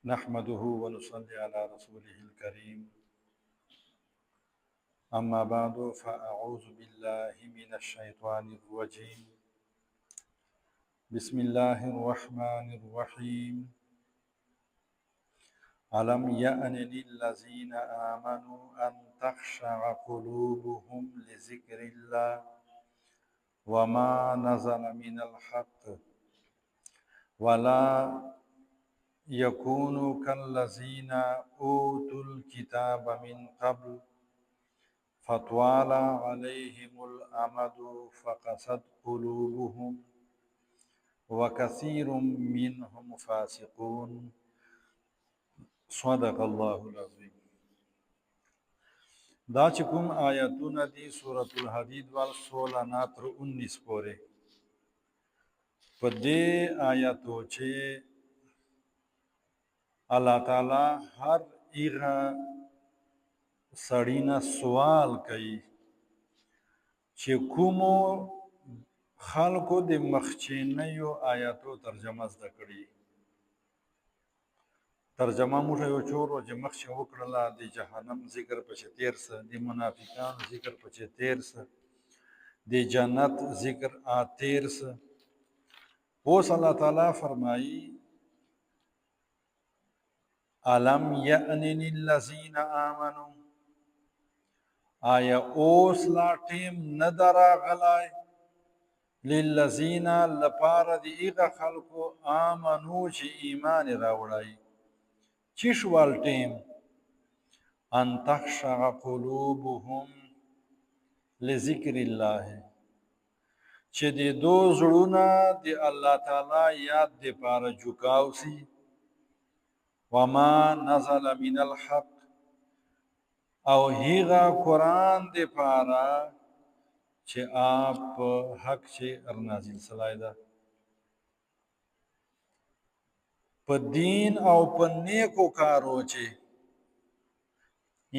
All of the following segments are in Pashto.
نحمده ونصلي على رسوله الكريم أما بعد فأعوذ بالله من الشيطان الرجيم بسم الله الرحمن الرحيم ألم يأن للذين آمنوا أن تخشع قلوبهم لذكر الله وما نزل من الحق ولا يكونوا كالذين أوتوا الكتاب من قبل فطال عليهم الأمد فقست قلوبهم وكثير منهم فاسقون صدق الله العظيم. دا چې کوم آیاتونه دي سورة الحدید وال 16 نه تر 19 پورې، په دې آیاتو چې الله تعالی هر ایغه سړی نه سوال کوي چې کومو خلکو د مخچینیو آیاتو ترجمه زده کړي. ترجمه موږ یو چورو چې مخچې وکړله، د جهنم ذکر پسې تیر سه، د منافقانو ذکر پسې تیر سه، د جنت ذکر تیر سه. اوس الله تعالی فرمایي الم یأن للذین آمنوا، آیا اوس لا ټیم نه ده راغلی للذین لپاره د هغه خلکو آمنو چې ایمان یې راوړی، چې شوال ټیم ان تخشع قلوبهم لذکر الله، چې د دو زړونه د الله تعالی یاد دپاره جوکاو سي، وما نزل من الحق، او هغه قرآن دپاره چې آپ حق چې ارنازل سلای ده، په دین او په نیکو کارو چې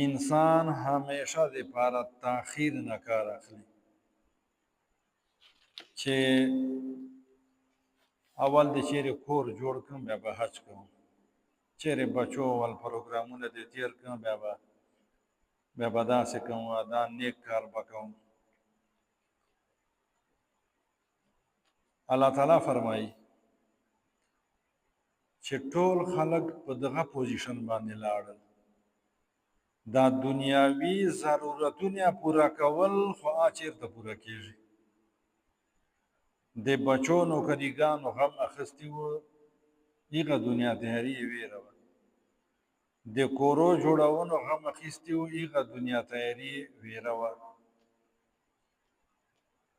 انسان همیشه دپاره تاخیر نه کار اخلي، چې اول د چیرې کور جوړ کړم بیا به حج کوم، چیرې بچو ول پروګرامونه دې تیر کړم بیا به داسې کوم، دا نیک کار به کوم. الله تعالی فرمایي چې ټول خلک په دغه پوزیشن باندې لاړل، دا دنیاوي ضرورتونه پوره کول خو چیرته پوره کیږي. د بچو نوکریګانو غم اخیستی و، هغه دنیا تیاري یې ویره وه. د کورو جوړونو غم اخیستی و، هغه دنیا تیاري ویره وه.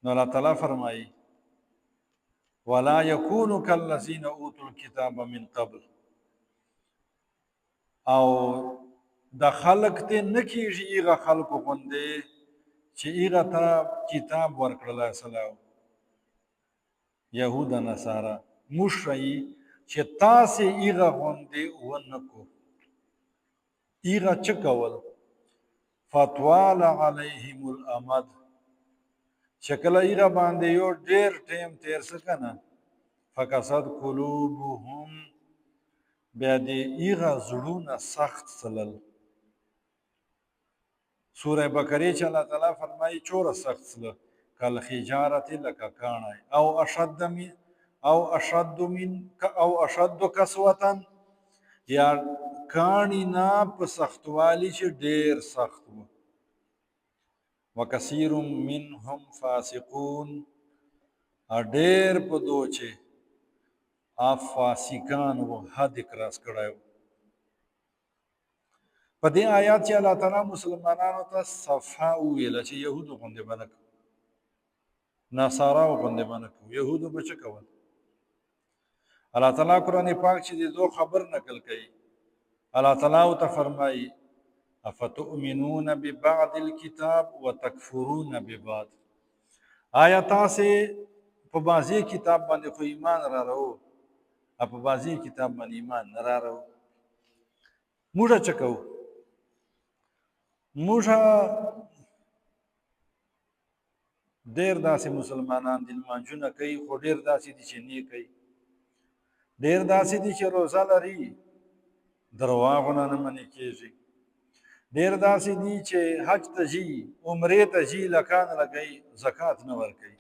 نو الله تعالی فرمایي ولا یکونوا کالذین اوتوا الکتاب من قبل، او د خلق ته نه کیږي هغه خلکو غوندې چې هغه ته کتاب ورکړلی سلام، یهود نصارا موږ ښیي چې تاسې هغه غوندې ونه کو. هغه څه کول؟ فطوال علیهم الامد، چې کله هغه باندې یو ډېر ټیم تیر څه که نه، فکسد قلوبهم، بیا د هغه زړونه سخت سلل. سوره بقرې چې الله تعالی فرمایي چوره سخت سله، کالحجارة، لکه کاڼی، او اشد کسوة، یا کاڼي نه په سختوالي چې ډېر سخت و. وکثیر منهم فاسقون، ډېر په دو چې فاسقان و، حد کراس کړی و. په دې آیات چې الله تعالی مسلمانانو ته صفحه وویله چې یهودو غوندې به نه کوو، نصاراو غوندې به نه کوو. یهودو به څه کول؟ الله تعالی قرآن پاک چې د دو خبر نقل کوي، الله تعالی ورته فرمایي افتؤمنون ببعض الکتاب وتکفرون ببعض، آیا تاسې په بعضې کتاب باندې خو ایمان را رهو او په بعضې کتاب باندې ایمان نه را رهو؟ موږ څه کوو؟ موږ ډېر داسې مسلمانان دي لمانځونه کوي، خو ډېر داسې دي چې نه کوي. ډېر داسې دي چې روزه لري درواغونه نه منې کېږي، ډېر داسې دي چې حج ته ځي عمرې ته ځي لکان لګوي زکات نه ورکوي،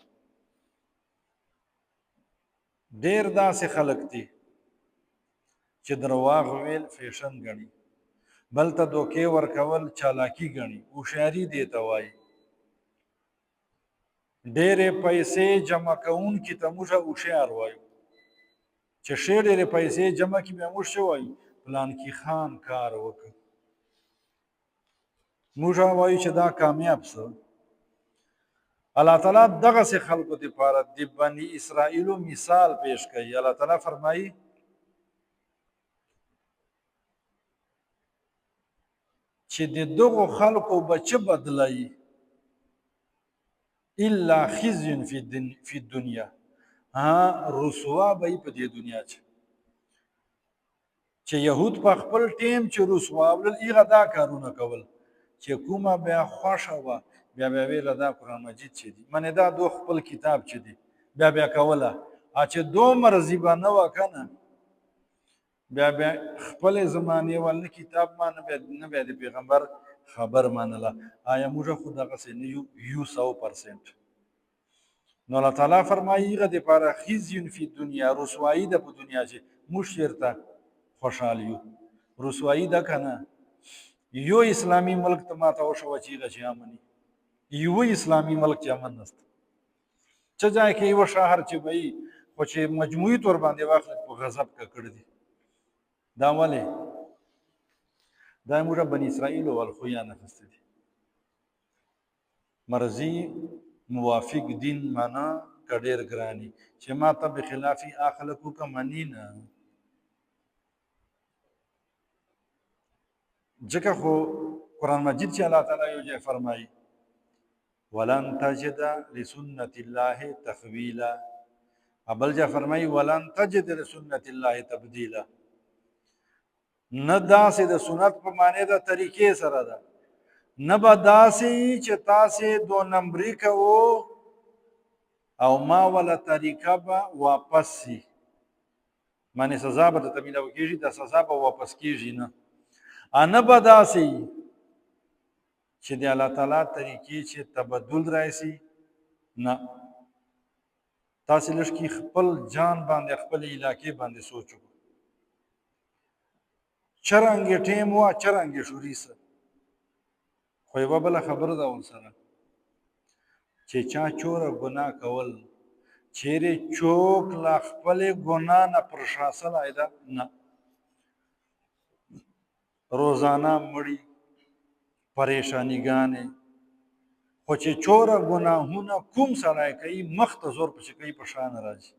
ډېر داسې خلک دي چې درواغ ویل فیشن ګڼي، بل ته دوکې ورکول چالاکي ګڼي، هوښیاري دې ته وایي. ډېرې پیسې جمع کوونکي ته موږ هوښیار وایو، چې ښې ډېرې پیسې جمع کړي بیا موږ څه وایو پلانکي خان کار وکړ، موږ وایو چې دا کامیاب څه. الله تعالی دغسې خلکو دپاره د بني اسرائیلو مثال پیش کوي. الله تعالی فرمایي چې د دغو خلکو به څه بدلوي الا خزي فی الدنیا، رسوا به یې په دې دنیا چې یهود په خپل ټیم چې رسوا ولل هغه دا کارونه کول چې کومه بیا خوښه وه بیا بیا ویله دا قرآن مجید چې دي منې دا دو خپل کتاب چې دي بیا بیا کوله، چې دو مرضی به نه وه که نه بیا بیا خپلې زمانې ول نه کتاب مانه نه بیا د پیغمبر خبر منله. آیا موږ خو دغسې نه یو 100%. نو الله تعالی فرمایي هغه دپاره خزي فی دنیا، رسوایي ده په دنیا چې موږ چېرته خوشحال یو. رسوایي ده که نه یو اسلامي ملک ته ما ته وښوه چې هغه چې امن یو اسلامي ملک چې امن نسته، څه ځای کې یوه شهر چې به وي خو چې مجموعي طور باندې واخلئ په غضب ککړ دي. دا ولې؟ دا موږ بني اسرائیلو والخویان اخیستی دي. مرضي موافق دین معنا که ډېر ګراني چې ما ته بخلافي اخلقو که مني نه، ځکه خو قرآن مجید چې الله تعالی یو ځای فرمایي ولن تجد لسنت الله تحویلا، بل ځای فرمایي ولن تجد لسنت الله تبدیلا. نه داسې د سنت په معنی د طریقې سره ده، نه به داسې چې تاسې دو نمبري کوو او ما ولا طریقه به واپس سي، معنی سزا به درته میلاو کېږي، د سزا به واپس کېږي نه. نه به داسې چې د الله تعالی طریقې چې تبدل راشي، نه. تاسې لږ کې خپل جان باندې خپل علاقې باندې سوچ وکړو، چرنګې ټیم وه چرنګې شوري سه. خو یوه بله خبره ده ورسره چې چا چوره ګناه کول چیرې چوک له خپلې ګناه نه پرشاسلی ده نه. روزانه مړي پریشانیګانې، خو چې چوره ګناهونه کوم سړی کوي مخ ته زور پسې کوي په شا نه راځي،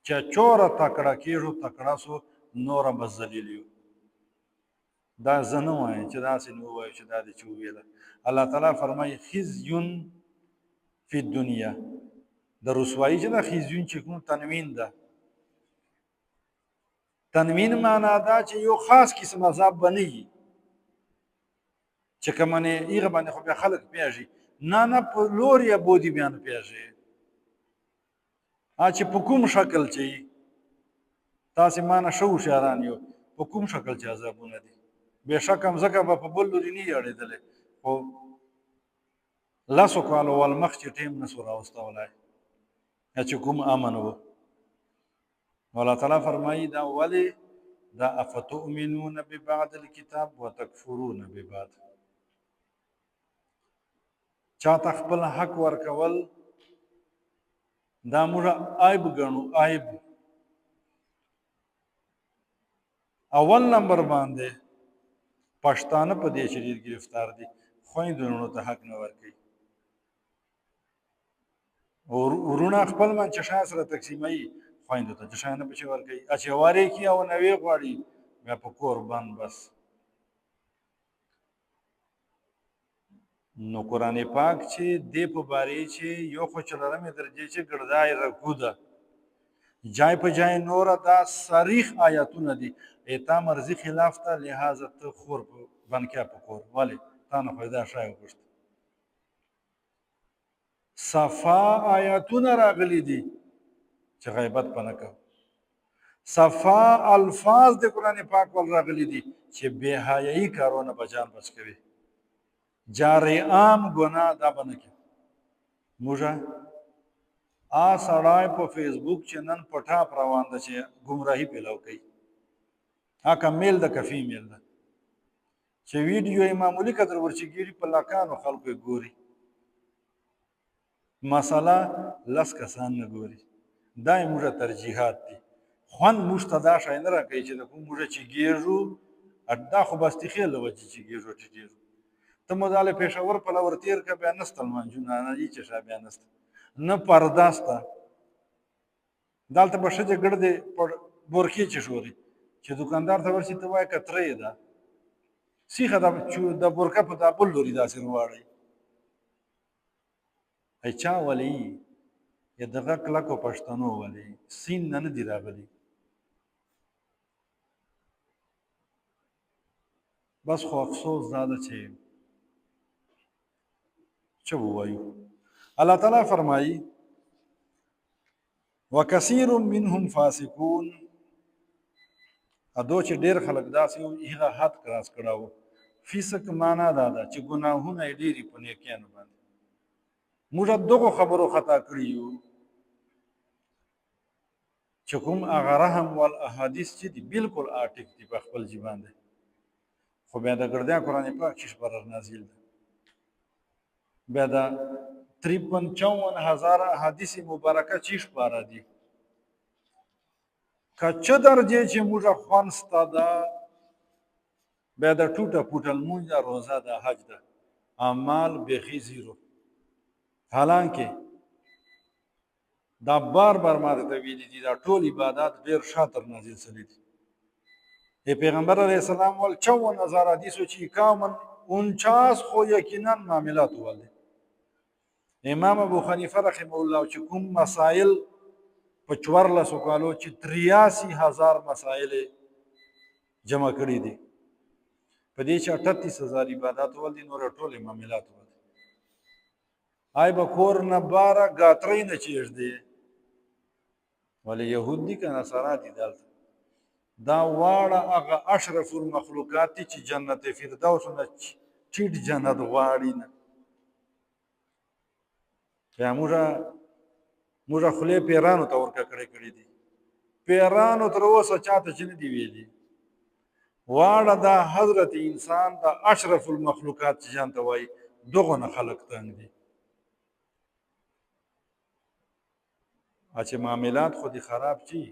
چې چوره تکړه کېږو تکړه سو نوره به ذلیل یو. دا زه نه وایم چې داسې نه ووایو چې دا دې چې وویله. الله تعالی فرمایي خزي فی الدنیا، د رسوایي چې ده خزیون چې کوم تنوین ده، تنوین معنا دا چې یو خاص قسم عذاب به نه وي چې که منې هغه باندې خو بیا خلک پیږي، نه په لور یې بودي بیا نه پیږي، چې په کوم شکل چې تاسې ما نه ښه هوښیاران یو په کوم شکل چې عذابونه دي. بېشکه مځکه به په بل لوري نه وي اړېدلې، خو لسو کالو والمخکې ټیم نه سو راوستولی چې کوم امن و. الله تعالی فرمایي دا ولې دا افتؤمنون ببعض الکتاب وتکفرون ببعض، چاته خپل حق ورکول دا موږ عیب ګڼو. عیب اول نمبر باندې پښتانه په دې چې ډېر ګرفتار دي، خویندو وروڼو ته حق نه ورکوي. وروڼه خپل من چې شا سره تقسیموي خویندو ته چې شا نه پسې ورکوي، چې وارې کړي او نوې غواړي بیا په کور بند بس. نو قرآن پاک چې دې په بارې چې یو خو څلورمې درجې چې ګردای رکو ده جای په جای نوره دا صریح آیاتونه دي، تا مرضي خلاف ته لہذا ته خور بند کیا په کور ولې تا نه خو دا شی وغوښته. صفا آیاتونه راغلي دي چې غیبت په نه کوو، صفا الفاظ د قرآن پاک ول راغلي دي چې بې حیایي کارونه به جان بچ کوي جارې عام ګناه دا به نه کوي موږه سړی په فیسبوک چې نن په ټاپ روان ده چې ګمراهي پیلاو کوي هکه میل ده که فیمیل ده چې ویډیو یې معمولي قدر ورچې ګیري په لاکانو خلکو یې ګوري مسله لس کسان نه ګوري دا یې موږه ترجیحات دي خوند موږ ته دا شی نه راکوي چې د کوم موږه چې ګیږو دا خو بستې خیل له وجې چې ګیږو ټیټېږو ته مو دا له پېښور پلور تېر که بیا نسته لمانځونه نه دي چې شا بیا نسته نه پرده سته دلته به ښځې ګړدې بورکې چې شوري چې دوکاندار ته ورشي ته وایه که تره یې ده سیخه د بورکه په دا بل لوري داسې رواړئ ای چا ولی یا دغه کلکو پښتنو ولی سین نه دي راغلي بس خو افسوس دا ده چې څه ووایو الله تعالی فرمایي وکثیر منهم فاسقون ادو چې ډېر خلک داسې وو هغه حد کراس کړی وو فسق معنا دا ده چې ګناهونه یې ډېرې په نیکیانو باندې موږ دغو خبرو خطا کړي یو چې کوم هغه رحم والاحادیث چې دي بالکل آټک دي په خپل جبان دی خو بیا د ګردیا قرآن پاک چې شپره نازل ده بیا د 53-54 احادیث مبارکه چې شپاره دي که چه درجې چې موږ خوند سته ده بیا د ټوټه پوټه لمونځ ده روزه ده حج ده اعمال بیخي زیرو حالانکه دا بار بار ما ته ویلي دي دا ټول عبادات ډېر شاطر نازل شوي دي پیغمبر علیه السلام ول 54,000 حدیثو چې 49 خو یقینا معاملات ول دي امام ابو حنیفه رحمه الله چې کوم مسائل په 14 کالو چې 83,000 مسائل جمع کړي دي په دې چې 38,000 عبادات ول دي نور ټول معاملات ول دي آی به کور نه باره ګاترې نه چېږدي ولې یهود دي که نصارا دي دلته دا واړه هغه اشرف المخلوقات دي چې جنت فردوس نه ټیټ جنت غواړي نه بیا موږ خولې پیرانو ته ورکه کړې دي پیرانو تر اوسه چاته چې نه دي ویلي واړه دا حضرت انسان دا اشرف المخلوقات چې ځان ته وایي دغه نه خلق تنګ دي چې معاملات خو دې خراب چی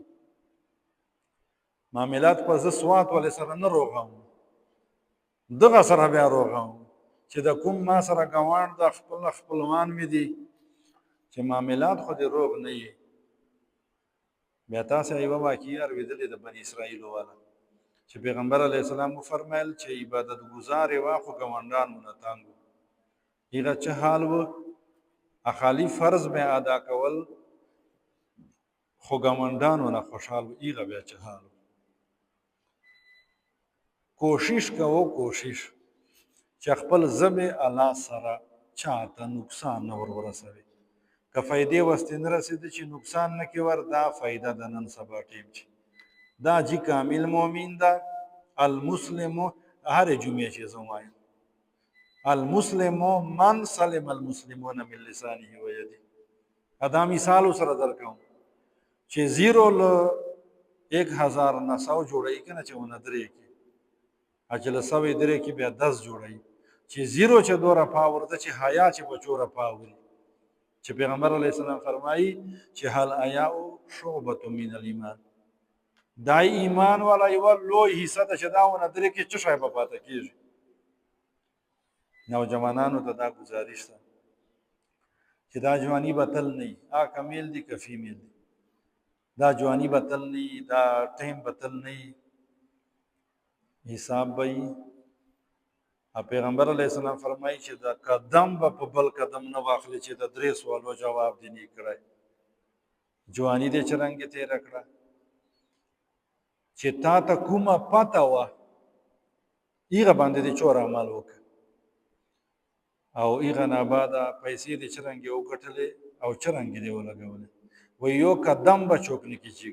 معاملات په زه سوات ولې سره نه روغم دغه سره بیا روغم چې د کوم ما سره ګاونډ د خپلوان مې دي چې معاملات خو دې روغ نه وي بیا تاسې یوه واقعي اورېدلې د بني اسرائیلو والا چې پیغمبر علیه السلام وفرمیل چې عبادت ګزار یې وا خو ګاونډان مو نه تانګ وو هغه څه حال و خالي فرض به ادا کول خو ګاونډانو نه خوشحال و هغه بیا څه حال کوشش کوو کوشش چې خپل ژبې الله سره چاته نقصان نه ورسوي که فایدې وستې نه رسېده چې نقصان نه کې ور دا فایده د نن سبا ټیم چې دا جی کامل مؤمن ده المسلم هر جمعې چې زه وایم المسلم من سلم المسلمون من لسانه و یده دا مثال سره درکوم چې 0 له 1000 نه 100 جوړوي که نه چې ونه درې کې چې له 100 درې کې بیا 10 جوړوي چې 0 چې دوره پاور ده چې حیا چې په چوره پاوري چې پیغمبر علیه السلام فرمایي چې هل حیا شعبة من الایمان دا ایمان والا یوه لوی حصه ده چې دا ونه درې کې څه شی به پاته کېږي نوجوانانو ته دا گزارش ده چې دا جوانی به تل نه وي که میل دي که فیمیل دي دا جوانی به تل نه وي دا ټیم به تل نه وي حساب به وي پیغمبر علیه السلام فرمایي چې دا قدم به په بل قدم نه واخلي چې د 3 سوالو جواب دې نه کړی جوانی دې چې رنګ تېره کړه چې تا ته کومه پته وه هغه باندې دې چور عمل وکړه او هغه نه بعده پیسې دې چې رنګ یې وګټلې او چې رنګ دې ولګولې و یو قدم به چوک نه کېږي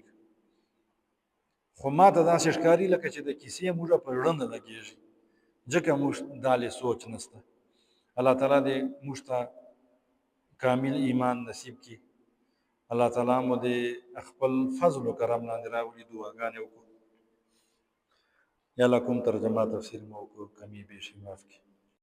خو ما ته داسې ښکاري لکه چې د کیسې موږ په زړه نه لګېږي ځکه موږ دالې سوچ نشته. الله تعالی دې موږ ته کامل ایمان نصیب کړي. الله تعالی مو دې خپل فضل و کرم لاندې راولي. دعاګانې وکړو. یا الله کوم ترجمه تفسیر مو وکړو کمی بیشي معاف کړي.